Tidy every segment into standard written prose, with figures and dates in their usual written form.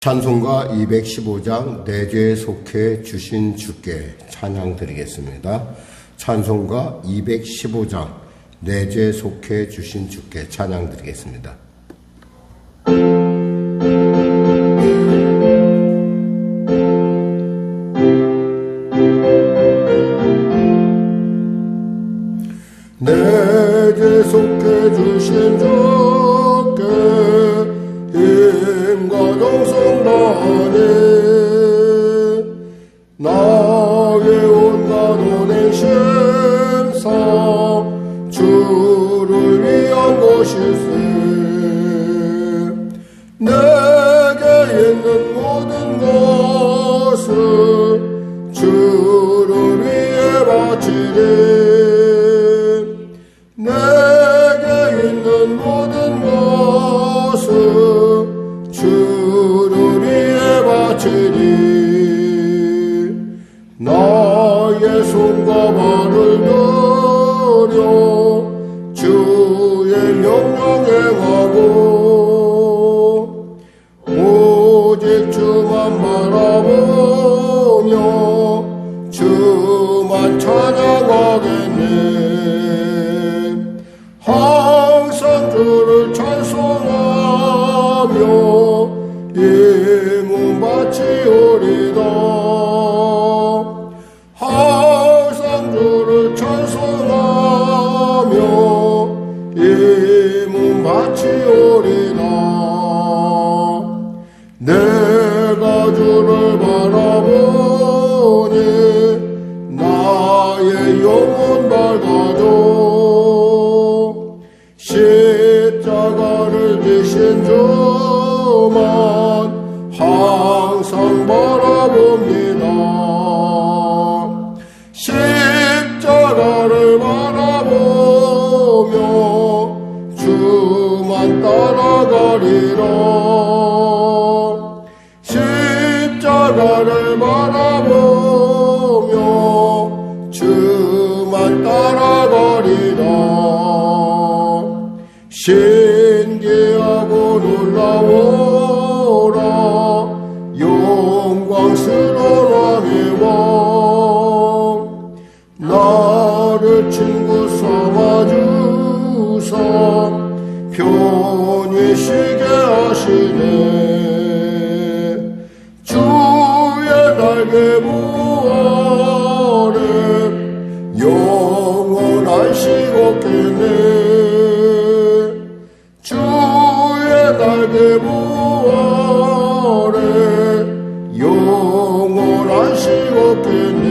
찬송가 215장 내 죄에 속해 주신 주께 찬양 드리겠습니다. 찬송가 215장 내 죄에 속해 주신 주께 찬양 드리겠습니다. 내 죄에 속해 주신 주께 힘과 정성 다하네 나의 온갖 온행 심사 주를 위한 것일세 내게 있는 모든 것을 주를 위해 바치리 내게 있는 모든 것을 주를 위해 바치리 나의 손과 발을 들여 주의 명령 행하고 오직 주만 바라보며 주만 찬양하겠네 항상 주를 찬송하며 임은 바치오리다 항상 주를 찬송하며 임은 바치오리다 내가 주를 바라보니 나의 영혼 밝아져 십자가를 지신 주만 항상 바라봅니다 십자가를 바라보며 주만 따라가리라 십자가를 바라보며 주만 따라가리라 신기하고 놀라워라 영광스러운 왕의 왕 나를 친구 삼아주사 편히 쉬게 하시네 주의 날개 부아래 영원 안식 얻겠네 주의 날개 부아래 영원 안식 얻겠네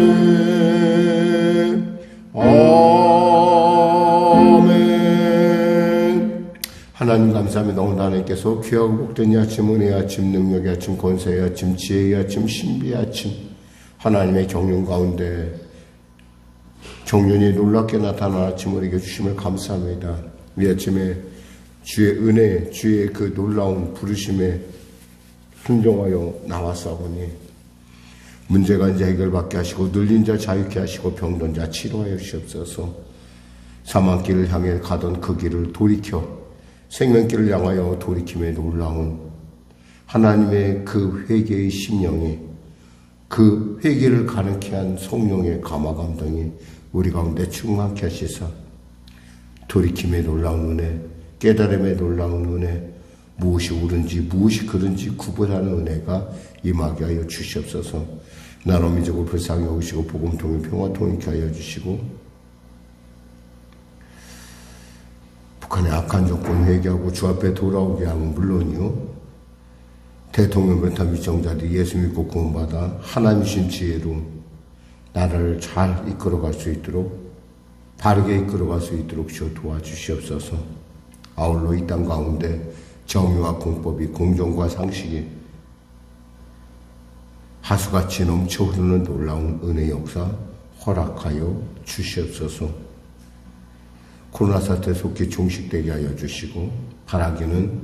아멘 하나님 감사합니다. 오늘 하나님께서 귀하고 복된 이 아침 은혜의 아침 능력의 아침 권세의 아침 지혜의 아침 신비의 아침 하나님의 경륜 가운데 경륜이 놀랍게 나타난 아침을 우리에게 주심을 감사합니다. 이 아침에 주의 은혜, 주의 그 놀라운 부르심에 순종하여 나왔사오니 문제가 이제 해결받게 하시고 눌린 자 자유케 하시고 병든 자 치료하여 주시옵소서 사망길을 향해 가던 그 길을 돌이켜 생명길을 향하여 돌이킴에 놀라운 하나님의 그 회개의 심령이 그 회개를 가능케 한 성령의 감화 감동이 우리 가운데 충만케 하시사 돌이킴에 놀라운 은혜 깨달음에 놀라운 은혜 무엇이 옳은지 무엇이 그른지 구분하는 은혜가 임하게 하여 주시옵소서 나라 민족을 불쌍히 여기시고 복음 통해 평화 통일케 하여 주시고 북한의 악한 정권 회개하고 주 앞에 돌아오게 하면 물론이요 대통령 변탄 위정자들이 예수 믿고 구원받아 하나님 주신 지혜로 나라를 잘 이끌어갈 수 있도록 바르게 이끌어갈 수 있도록 주여 도와주시옵소서 아울러 이 땅 가운데 정의와 공법이 공정과 상식이 하수같이 넘쳐 흐르는 놀라운 은혜 역사 허락하여 주시옵소서 코로나 사태 속히 종식되게 하여 주시고 바라기는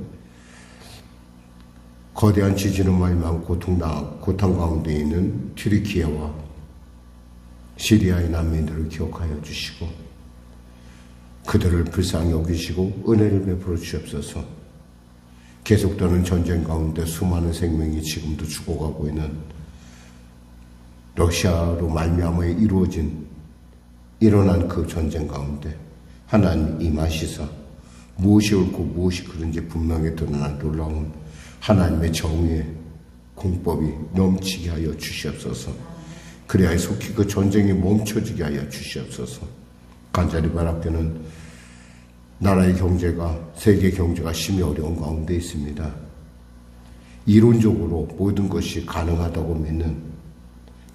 거대한 지진을 말미암아 고통 가운데 있는 튀르키예와 시리아의 난민들을 기억하여 주시고 그들을 불쌍히 여기시고 은혜를 베풀어 주시옵소서. 계속되는 전쟁 가운데 수많은 생명이 지금도 죽어가고 있는 러시아로 말미암아 일어난 그 전쟁 가운데 하나님 임하시사 무엇이 옳고 무엇이 그른지 분명히 드러난 놀라운 하나님의 정의의 공법이 넘치게 하여 주시옵소서. 그래야 속히 그 전쟁이 멈춰지게 하여 주시옵소서. 간절히 바랍게는 나라의 경제가, 세계 경제가 심히 어려운 가운데 있습니다. 이론적으로 모든 것이 가능하다고 믿는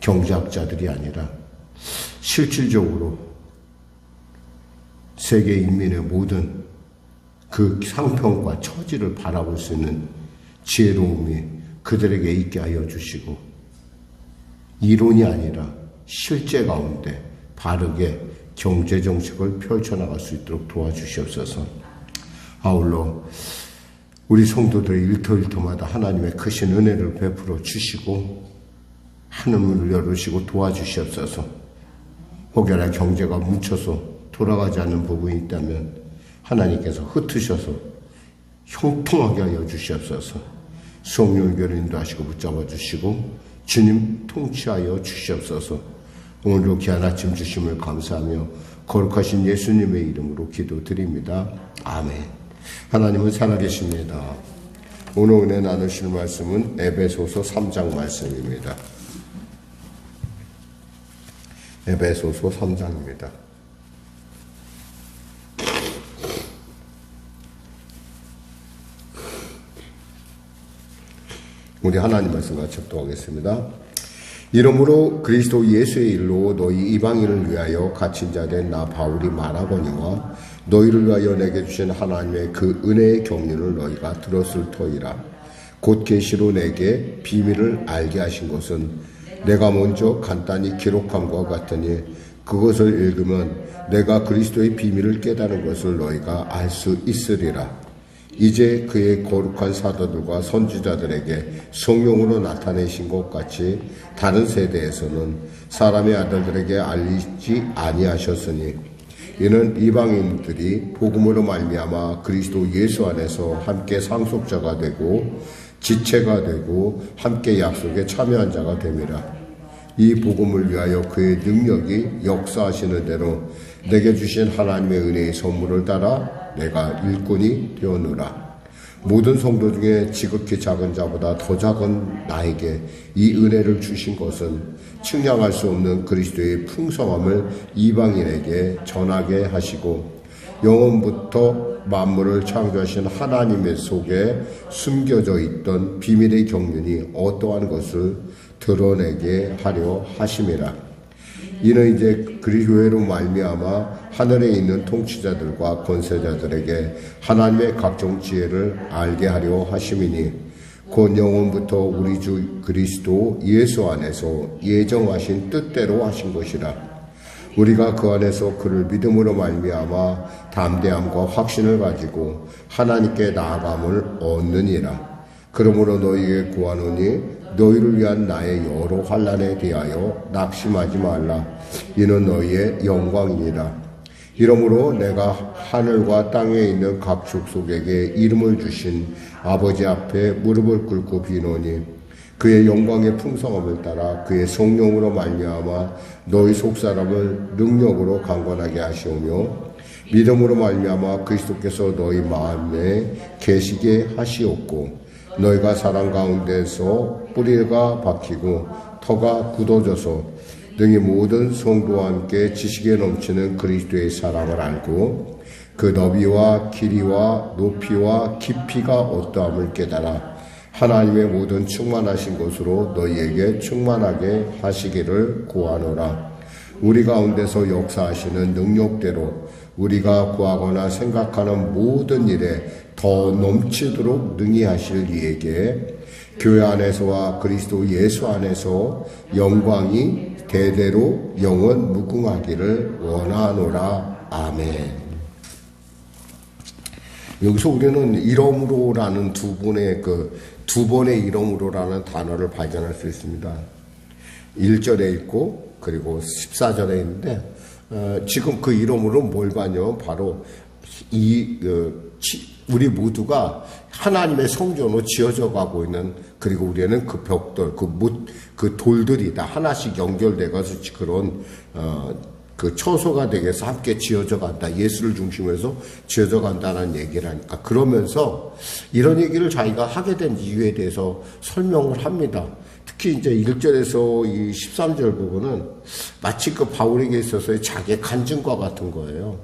경제학자들이 아니라 실질적으로 세계 인민의 모든 그 상평과 처지를 바라볼 수 있는 지혜로움이 그들에게 있게 하여 주시고, 이론이 아니라 실제 가운데 바르게 경제정책을 펼쳐나갈 수 있도록 도와주시옵소서. 아울러 우리 성도들의 일터일터마다 하나님의 크신 은혜를 베풀어 주시고 하늘을 열으시고 도와주시옵소서. 혹여나 경제가 뭉쳐서 돌아가지 않는 부분이 있다면 하나님께서 흩으셔서 형통하게 하여 주시옵소서. 성령께로 인도하시고 붙잡아 주시고 주님 통치하여 주시옵소서. 오늘도 귀한 아침 주심을 감사하며 거룩하신 예수님의 이름으로 기도드립니다. 아멘. 하나님은 살아계십니다. 오늘 은혜 나누실 말씀은 에베소서 3장 말씀입니다. 에베소서 3장입니다. 우리 하나님 말씀 같이 합독하겠습니다. 이러므로 그리스도 예수의 일로 너희 이방인을 위하여 갇힌 자 된 나 바울이 말하거니와 너희를 위하여 내게 주신 하나님의 그 은혜의 경륜을 너희가 들었을 터이라. 곧 계시로 내게 비밀을 알게 하신 것은 내가 먼저 간단히 기록함과 같으니 그것을 읽으면 내가 그리스도의 비밀을 깨달은 것을 너희가 알 수 있으리라. 이제 그의 거룩한 사도들과 선지자들에게 성령으로 나타내신 것 같이 다른 세대에서는 사람의 아들들에게 알리지 아니하셨으니 이는 이방인들이 복음으로 말미암아 그리스도 예수 안에서 함께 상속자가 되고 지체가 되고 함께 약속에 참여한 자가 됨이라. 이 복음을 위하여 그의 능력이 역사하시는 대로 내게 주신 하나님의 은혜의 선물을 따라 내가 일꾼이 되었노라. 모든 성도 중에 지극히 작은 자보다 더 작은 나에게 이 은혜를 주신 것은 측량할 수 없는 그리스도의 풍성함을 이방인에게 전하게 하시고 영원부터 만물을 창조하신 하나님의 속에 숨겨져 있던 비밀의 경륜이 어떠한 것을 드러내게 하려 하심이라. 이는 이제 그리스도로 말미암아 하늘에 있는 통치자들과 권세자들에게 하나님의 각종 지혜를 알게 하려 하심이니 곧 영원부터 우리 주 그리스도 예수 안에서 예정하신 뜻대로 하신 것이라. 우리가 그 안에서 그를 믿음으로 말미암아 담대함과 확신을 가지고 하나님께 나아감을 얻느니라. 그러므로 너희에게 구하노니 너희를 위한 나의 여러 환난에 대하여 낙심하지 말라. 이는 너희의 영광이니라. 이러므로 내가 하늘과 땅에 있는 각 족속에게 이름을 주신 아버지 앞에 무릎을 꿇고 비노니 그의 영광의 풍성함을 따라 그의 성령으로 말미암아 너희 속사람을 능력으로 강건하게 하시오며 믿음으로 말미암아 그리스도께서 너희 마음에 계시게 하시옵고 너희가 사랑 가운데서 뿌리가 박히고 터가 굳어져서 등이 모든 성도와 함께 지식에 넘치는 그리스도의 사랑을 알고 그 너비와 길이와 높이와 깊이가 어떠함을 깨달아 하나님의 모든 충만하신 것으로 너희에게 충만하게 하시기를 구하노라. 우리 가운데서 역사하시는 능력대로 우리가 구하거나 생각하는 모든 일에 더 넘치도록 능히 하실 이에게 교회 안에서와 그리스도 예수 안에서 영광이 대대로 영원 무궁하기를 원하노라. 아멘. 여기서 우리는 이러므로라는 두 번의 이러므로라는 단어를 발견할 수 있습니다. 1절에 있고 그리고 14절에 있는데 지금 그 이러므로 뭘 봐요? 바로 우리 모두가 하나님의 성전으로 지어져 가고 있는, 그리고 우리는 그 벽돌, 그 돌들이 다 하나씩 연결돼 가서 그런 그 처소가 되게서 함께 지어져 간다. 예수를 중심으로 해서 지어져 간다는 얘기를 하니까, 그러면서 이런 얘기를 자기가 하게 된 이유에 대해서 설명을 합니다. 특히 이제 1절에서 이 13절 부분은 마치 그 바울에게 있어서의 자기의 간증과 같은 거예요.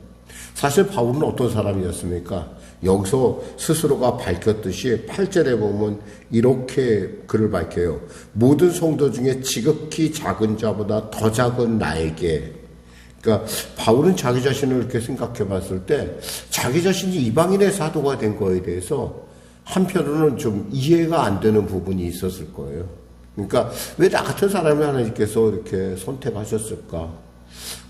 사실 바울은 어떤 사람이었습니까? 여기서 스스로가 밝혔듯이 8절에 보면 이렇게 글을 밝혀요. 모든 성도 중에 지극히 작은 자보다 더 작은 나에게. 그러니까 바울은 자기 자신을 이렇게 생각해 봤을 때 자기 자신이 이방인의 사도가 된 거에 대해서 한편으로는 좀 이해가 안 되는 부분이 있었을 거예요. 그러니까 왜 나 같은 사람을 하나님께서 이렇게 선택하셨을까?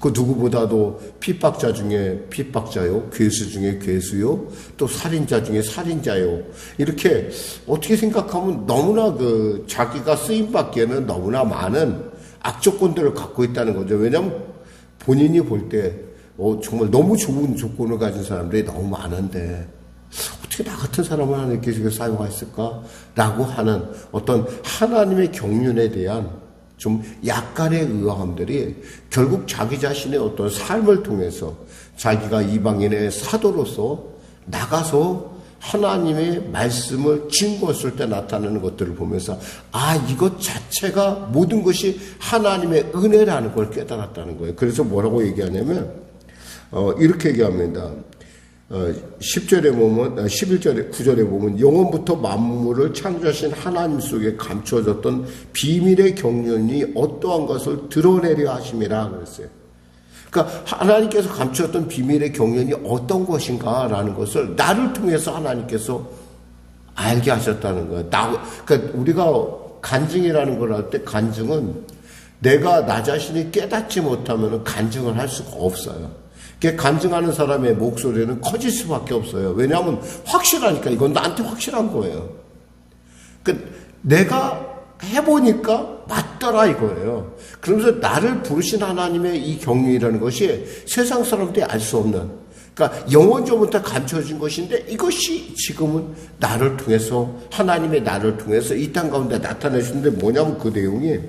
그 누구보다도 핍박자 중에 핍박자요, 괴수 중에 괴수요, 또 살인자 중에 살인자요. 이렇게 어떻게 생각하면 너무나 그 자기가 쓰임받기에는 너무나 많은 악조건들을 갖고 있다는 거죠. 왜냐하면 본인이 볼 때 정말 너무 좋은 조건을 가진 사람들이 너무 많은데 어떻게 나 같은 사람을 하나님께서 사용하셨을까? 라고 하는 어떤 하나님의 경륜에 대한 좀 약간의 의아함들이 결국 자기 자신의 어떤 삶을 통해서 자기가 이방인의 사도로서 나가서 하나님의 말씀을 증거했을 때 나타나는 것들을 보면서 이것 자체가 모든 것이 하나님의 은혜라는 걸 깨달았다는 거예요. 그래서 뭐라고 얘기하냐면 이렇게 얘기합니다. 10절에 보면 11절에 9절에 보면 영원부터 만물을 창조하신 하나님 속에 감추어졌던 비밀의 경륜이 어떠한 것을 드러내려 하심이라 그랬어요. 그러니까 하나님께서 감추었던 비밀의 경륜이 어떤 것인가라는 것을 나를 통해서 하나님께서 알게 하셨다는 거예요. 그러니까 우리가 간증이라는 걸 할 때 간증은 내가 나 자신이 깨닫지 못하면 간증을 할 수가 없어요. 간증하는 사람의 목소리는 커질 수밖에 없어요. 왜냐하면 확실하니까. 이건 나한테 확실한 거예요. 내가 해보니까 맞더라 이거예요. 그러면서 나를 부르신 하나님의 이 경륜이라는 것이 세상 사람들이 알 수 없는, 그러니까 영원전부터 감춰진 것인데 이것이 지금은 나를 통해서, 하나님의 나를 통해서 이 땅 가운데 나타내시는데 뭐냐면 그 내용이,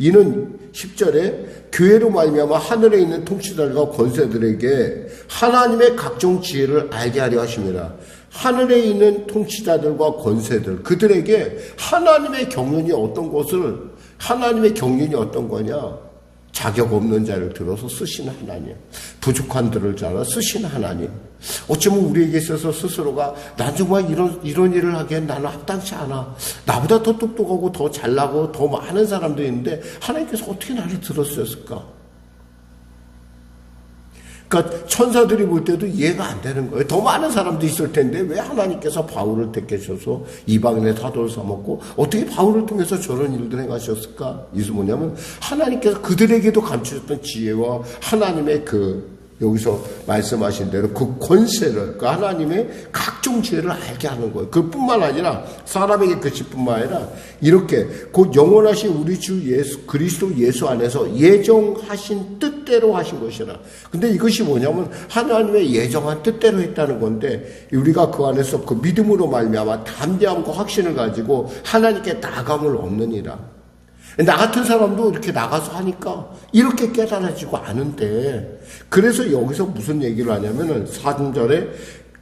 이는 10절에 교회로 말미암아 하늘에 있는 통치자들과 권세들에게 하나님의 각종 지혜를 알게 하려 하심이라. 하늘에 있는 통치자들과 권세들, 그들에게 하나님의 경륜이 어떤 것을, 하나님의 경륜이 어떤 거냐? 자격 없는 자를 들어서 쓰시는 하나님, 부족한 들을 자를 쓰시는 하나님. 어쩌면 우리에게 있어서 스스로가 난 정말 이런 일을 하기엔 나는 합당치 않아, 나보다 더 똑똑하고 더 잘나고 더 많은 사람들이 있는데 하나님께서 어떻게 나를 들었을까? 그러니까 천사들이 볼 때도 이해가 안 되는 거예요. 더 많은 사람도 있을 텐데 왜 하나님께서 바울을 택하셔서 이방인의 사도를 삼았고 어떻게 바울을 통해서 저런 일들을 행하셨을까? 이것은 뭐냐면 하나님께서 그들에게도 감추셨던 지혜와 하나님의 여기서 말씀하신 대로 그 권세를, 그 하나님의 각종 지혜를 알게 하는 거예요. 그뿐만 아니라 사람에게 그것뿐만 아니라 이렇게 곧 영원하신 우리 주 예수 그리스도 예수 안에서 예정하신 뜻대로 하신 것이라. 근데 이것이 뭐냐면 하나님의 예정한 뜻대로 했다는 건데, 우리가 그 안에서 그 믿음으로 말미암아 담대함과 확신을 가지고 하나님께 나감을 얻느니라. 나 같은 사람도 이렇게 나가서 하니까 이렇게 깨달아지고 아는데, 그래서 여기서 무슨 얘기를 하냐면은 4절에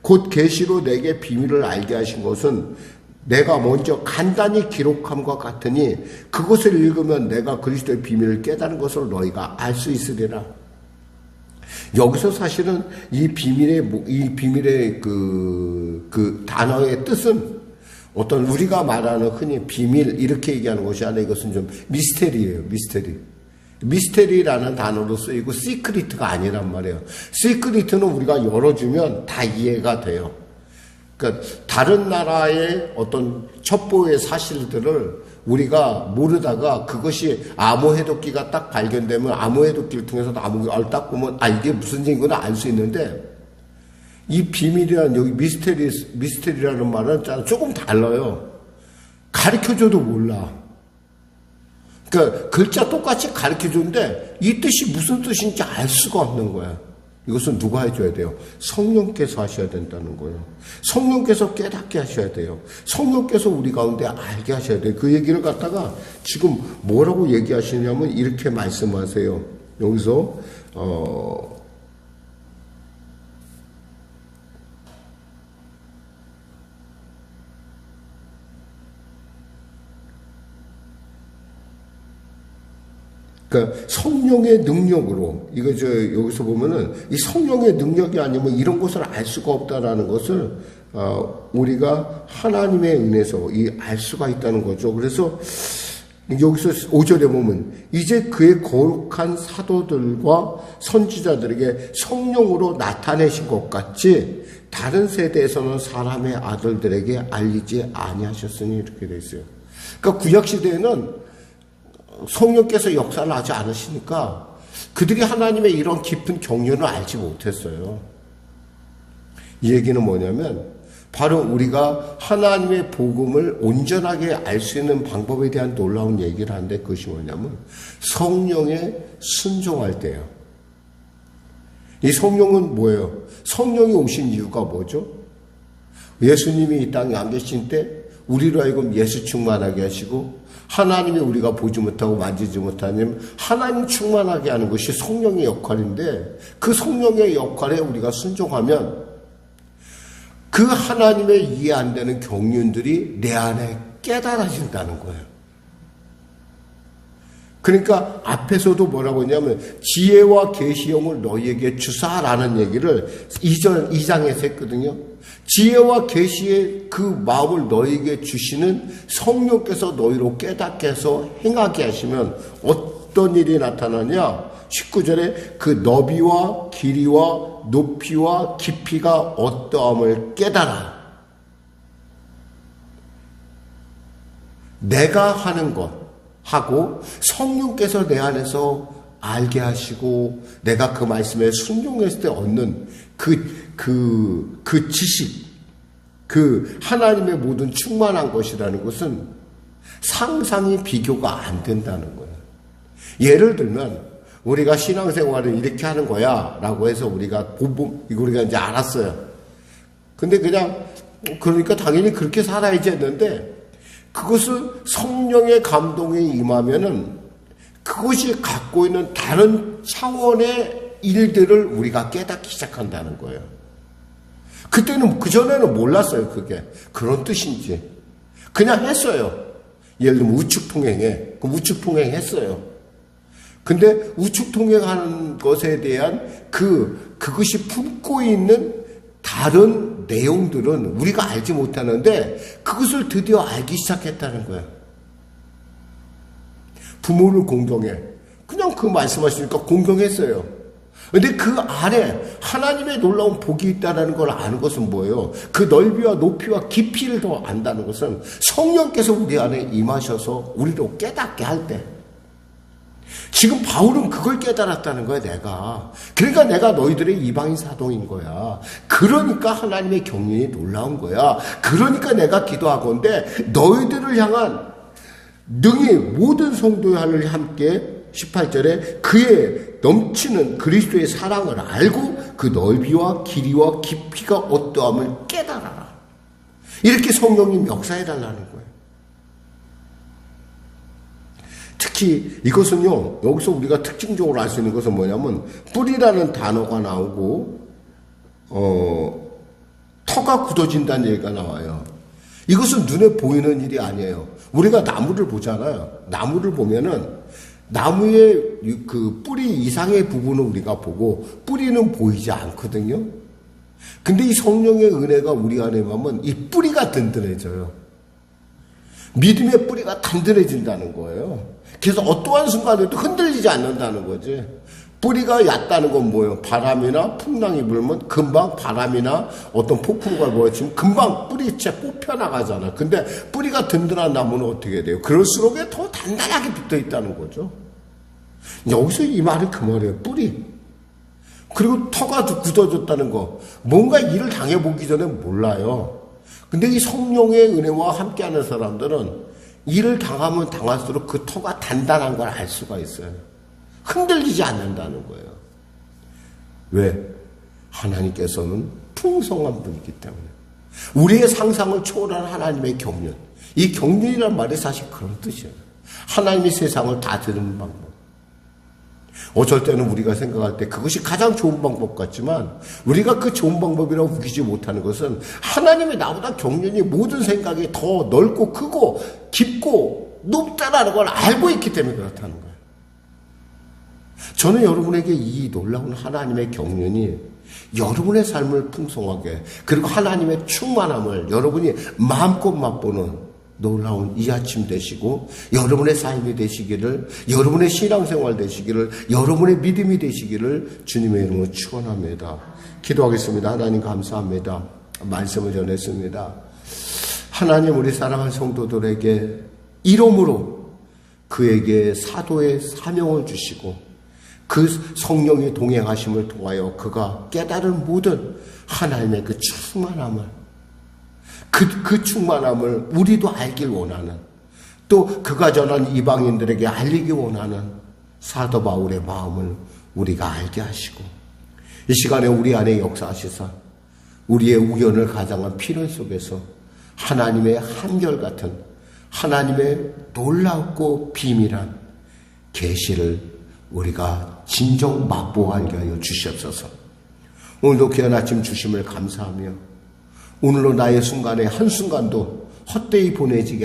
곧 계시로 내게 비밀을 알게 하신 것은 내가 먼저 간단히 기록함과 같으니 그것을 읽으면 내가 그리스도의 비밀을 깨달은 것을 너희가 알 수 있으리라. 여기서 사실은 이 비밀의 그 단어의 뜻은 어떤 우리가 말하는 흔히 비밀 이렇게 얘기하는 것이 아니라 이것은 좀 미스테리예요. 미스테리라는 단어로 쓰이고 시크릿가 아니란 말이에요. 시크릿은 우리가 열어주면 다 이해가 돼요. 그러니까 다른 나라의 어떤 첩보의 사실들을 우리가 모르다가 그것이 암호해독기가 딱 발견되면 암호해독기를 통해서 암호를 딱 보면 이게 무슨 얘기구나 알 수 있는데, 이 비밀이라는, 여기 미스테리라는 말은 조금 달라요. 가르쳐줘도 몰라. 그러니까 글자 똑같이 가르쳐줬는데 이 뜻이 무슨 뜻인지 알 수가 없는 거야. 이것은 누가 해줘야 돼요? 성령께서 하셔야 된다는 거예요. 성령께서 깨닫게 하셔야 돼요. 성령께서 우리 가운데 알게 하셔야 돼요. 그 얘기를 갖다가 지금 뭐라고 얘기하시냐면 이렇게 말씀하세요. 여기서 그러니까 성령의 능력으로 여기서 보면은 이 성령의 능력이 아니면 이런 것을 알 수가 없다라는 것을 우리가 하나님의 은혜에서 알 수가 있다는 거죠. 그래서 여기서 5절에 보면 이제 그의 거룩한 사도들과 선지자들에게 성령으로 나타내신 것 같이 다른 세대에서는 사람의 아들들에게 알리지 아니하셨으니 이렇게 돼 있어요. 그러니까 구약 시대에는 성령께서 역사를 하지 않으시니까 그들이 하나님의 이런 깊은 경륜을 알지 못했어요. 이 얘기는 뭐냐면 바로 우리가 하나님의 복음을 온전하게 알 수 있는 방법에 대한 놀라운 얘기를 하는데 그것이 뭐냐면 성령에 순종할 때예요. 이 성령은 뭐예요? 성령이 오신 이유가 뭐죠? 예수님이 이 땅에 안 계신 때 우리로 하여금 예수 충만하게 하시고 하나님이 우리가 보지 못하고 만지지 못하는 하나님 충만하게 하는 것이 성령의 역할인데 그 성령의 역할에 우리가 순종하면 그 하나님의 이해 안 되는 경륜들이 내 안에 깨달아진다는 거예요. 그러니까 앞에서도 뭐라고 했냐면 지혜와 계시형을 너희에게 주사라는 얘기를 2장에서 했거든요. 지혜와 계시의 그 마음을 너희에게 주시는 성령께서 너희로 깨닫게 해서 행하게 하시면 어떤 일이 나타나냐? 19절에 그 너비와 길이와 높이와 깊이가 어떠함을 깨달아. 내가 하는 것 하고 성령께서 내 안에서 알게 하시고 내가 그 말씀에 순종했을 때 얻는 그 지식, 그 하나님의 모든 충만한 것이라는 것은 상상이 비교가 안 된다는 거예요. 예를 들면 우리가 신앙생활을 이렇게 하는 거야 라고 해서 우리가 이제 알았어요. 근데 그러니까 당연히 그렇게 살아야지 했는데 그것을 성령의 감동에 임하면은 그것이 갖고 있는 다른 차원의 일들을 우리가 깨닫기 시작한다는 거예요. 그전에는 몰랐어요, 그게. 그런 뜻인지. 그냥 했어요. 예를 들면 우측통행해. 그럼 우측통행 했어요. 근데 우측통행하는 것에 대한 그것이 품고 있는 다른 내용들은 우리가 알지 못하는데 그것을 드디어 알기 시작했다는 거예요. 부모를 공경해. 그냥 그 말씀하시니까 공경했어요. 근데 그 안에 하나님의 놀라운 복이 있다는 걸 아는 것은 뭐예요? 그 넓이와 높이와 깊이를 더 안다는 것은 성령께서 우리 안에 임하셔서 우리로 깨닫게 할 때. 지금 바울은 그걸 깨달았다는 거야, 내가. 그러니까 내가 너희들의 이방인 사도인 거야. 그러니까 하나님의 경륜이 놀라운 거야. 그러니까 내가 기도하건대 너희들을 향한 능히 모든 성도를 함께 18절에 그의 넘치는 그리스도의 사랑을 알고 그 넓이와 길이와 깊이가 어떠함을 깨달아라. 이렇게 성령님 역사해달라는 거예요. 특히 이것은요, 여기서 우리가 특징적으로 알 수 있는 것은 뭐냐면 뿌리라는 단어가 나오고 터가 굳어진다는 얘기가 나와요. 이것은 눈에 보이는 일이 아니에요. 우리가 나무를 보잖아요. 나무를 보면은 나무의 그 뿌리 이상의 부분을 우리가 보고 뿌리는 보이지 않거든요. 근데 이 성령의 은혜가 우리 안에 오면 이 뿌리가 든든해져요. 믿음의 뿌리가 단단해진다는 거예요. 그래서 어떠한 순간에도 흔들리지 않는다는 거지. 뿌리가 얕다는 건 뭐예요? 바람이나 풍랑이 불면 금방 바람이나 어떤 폭풍과 뭐였지만 금방 뿌리채 뽑혀나가잖아. 근데 뿌리가 든든한 나무는 어떻게 돼요? 그럴수록 더 단단하게 붙어 있다는 거죠. 여기서 이 말은 그 말이에요. 뿌리. 그리고 터가 굳어졌다는 거. 뭔가 일을 당해보기 전에 몰라요. 근데 이 성령의 은혜와 함께하는 사람들은 일을 당하면 당할수록 그 터가 단단한 걸 알 수가 있어요. 흔들리지 않는다는 거예요. 왜? 하나님께서는 풍성한 분이기 때문에. 우리의 상상을 초월한 하나님의 경륜. 이 경륜이란 말이 사실 그런 뜻이에요. 하나님이 세상을 다 드리는 방법. 어쩔 때는 우리가 생각할 때 그것이 가장 좋은 방법 같지만, 우리가 그 좋은 방법이라고 우기지 못하는 것은 하나님이 나보다 경륜이 모든 생각이 더 넓고 크고 깊고 높다라는 걸 알고 있기 때문에 그렇다는 거예요. 저는 여러분에게 이 놀라운 하나님의 경륜이 여러분의 삶을 풍성하게, 그리고 하나님의 충만함을 여러분이 마음껏 맛보는 놀라운 이 아침 되시고, 여러분의 삶이 되시기를, 여러분의 신앙생활 되시기를, 여러분의 믿음이 되시기를 주님의 이름으로 축원합니다. 기도하겠습니다. 하나님 감사합니다. 말씀을 전했습니다. 하나님, 우리 사랑하는 성도들에게 이름으로 그에게 사도의 사명을 주시고, 그 성령의 동행하심을 통하여 그가 깨달은 모든 하나님의 그 충만함을, 그 충만함을 우리도 알길 원하는, 또 그가 전한 이방인들에게 알리기 원하는 사도 바울의 마음을 우리가 알게 하시고, 이 시간에 우리 안에 역사하시사 우리의 우연을 가장한 필연 속에서 하나님의 한결같은, 하나님의 놀랍고 비밀한 계시를 우리가 진정 맛보게 하여 주시옵소서. 오늘도 귀한 아침 주심을 감사하며, 오늘로 나의 순간에 한순간도 헛되이 보내게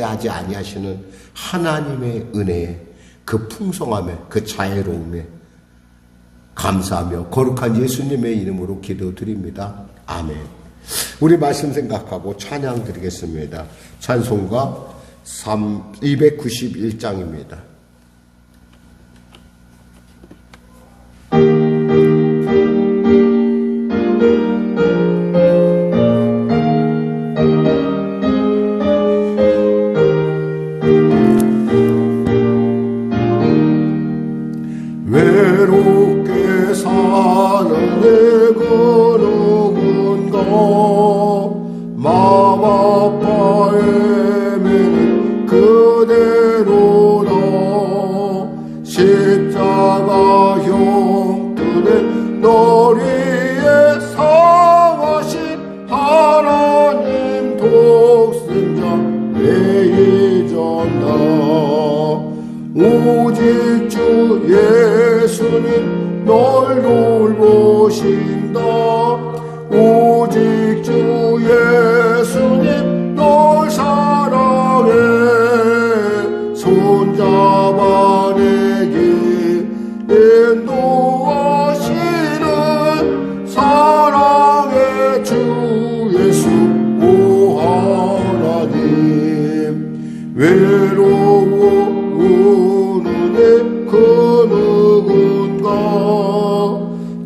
하지 아니하시는 하나님의 은혜에, 그 풍성함에, 그 자애로움에 감사하며 거룩한 예수님의 이름으로 기도드립니다. 아멘. 우리 말씀 생각하고 찬양 드리겠습니다. 찬송가 291장입니다. 외롭게 사는 내가 누군가, 마음 아파 헤매는 그대로다. 십자가 형편에 널 위해 상하신 하나님 독생자 내 이전다. 오직 주 예수님 널 돌보신다. 오직 주 예수님 널 사랑해. 손잡아 내게 인도하시는 사랑의 주 예수 오 하나님. 외로워오는 그 누군가,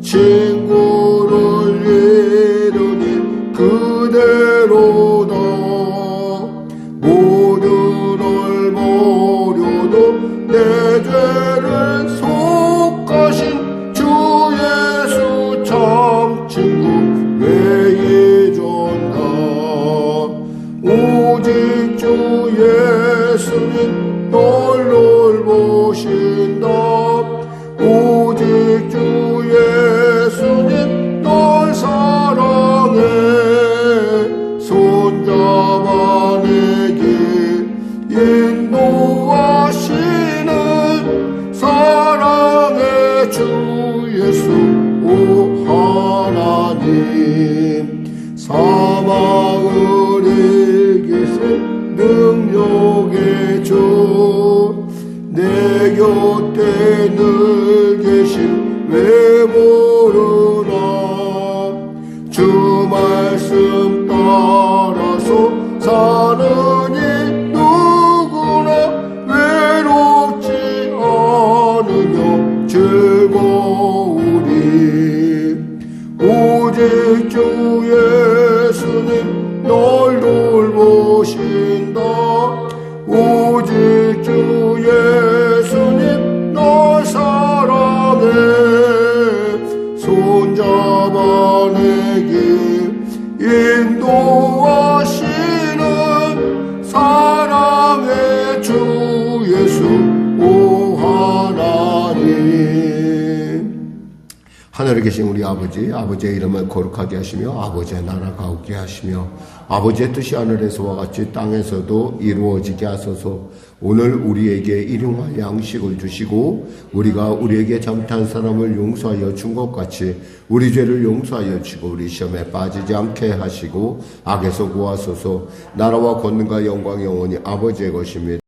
친구를 이루니 그대로다. 모든 걸 버려도 내 죄를 속하신 주 예수 참 친구 왜 잊었나. 오직 주 예수님 널 돌보신다. 오직 주 예수님 널 사랑해. 손잡아 내게 인도하시는 사랑의 주 예수 오 하나님. 사망을 이기신 능력의 주, 내 곁에 늘 계신 왜 모르나. 주 말씀 따라서 사는 이 누구나 외롭지 않으며 즐거우리. 오직 주 예수님 널 돌보신다. 오직 주 예수님 널 사랑해. 손잡아 내게 인도하시는 사랑의 주 예수 오 하나님. 하늘에 계신 우리 아버지, 아버지의 이름을 거룩하게 하시며 아버지의 나라가 오게 하시며 아버지의 뜻이 하늘에서와 같이 땅에서도 이루어지게 하소서. 오늘 우리에게 일용할 양식을 주시고 우리가 우리에게 잘못한 사람을 용서하여 준 것 같이 우리 죄를 용서하여 주시고 우리 시험에 빠지지 않게 하시고 악에서 구하소서. 나라와 권능과 영광이 영원히 아버지의 것입니다.